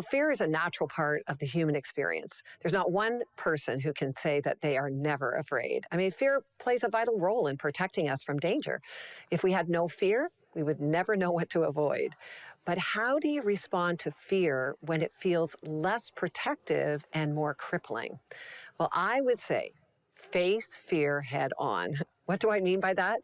Fear is a natural part of the human experience. There's not one person who can say that they are never afraid. I mean, fear plays a vital role in protecting us from danger. If we had no fear, we would never know what to avoid. But how do you respond to fear when it feels less protective and more crippling? Well, I would say face fear head on. What do I mean by that?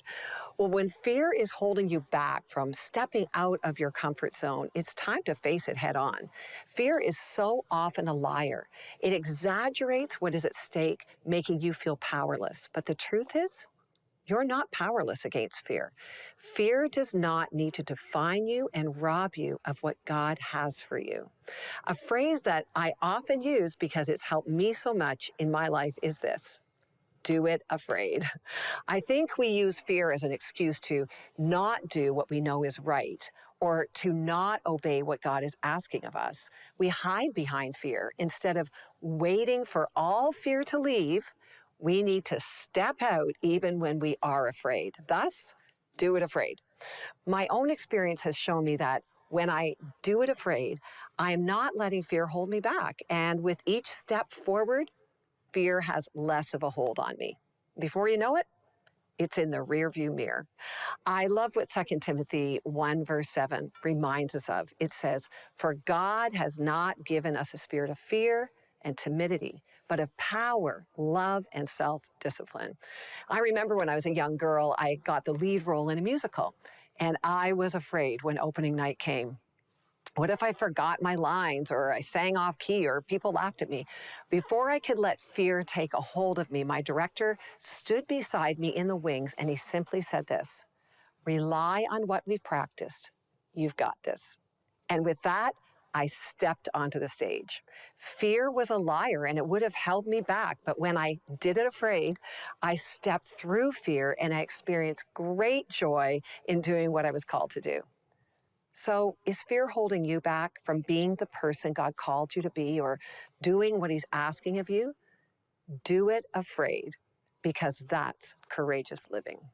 Well, when fear is holding you back from stepping out of your comfort zone, it's time to face it head on. Fear is so often a liar. It exaggerates what is at stake, making you feel powerless. But the truth is, you're not powerless against fear. Fear does not need to define you and rob you of what God has for you. A phrase that I often use because it's helped me so much in my life is this: do it afraid. I think we use fear as an excuse to not do what we know is right or to not obey what God is asking of us. We hide behind fear instead of waiting for all fear to leave. We need to step out even when we are afraid. Thus, do it afraid. My own experience has shown me that when I do it afraid, I'm not letting fear hold me back. And with each step forward, fear has less of a hold on me. Before you know it, it's in the rearview mirror. I love what 2 Timothy 1 verse 7 reminds us of. It says, "For God has not given us a spirit of fear and timidity, but of power, love, and self-discipline." I remember when I was a young girl, I got the lead role in a musical, and I was afraid when opening night came. What if I forgot my lines or I sang off key or people laughed at me? Before I could let fear take a hold of me, my director stood beside me in the wings and he simply said this: "Rely on what we've practiced. You've got this." And with that, I stepped onto the stage. Fear was a liar and it would have held me back. But when I did it afraid, I stepped through fear and I experienced great joy in doing what I was called to do. So is fear holding you back from being the person God called you to be or doing what he's asking of you? Do it afraid, because that's courageous living.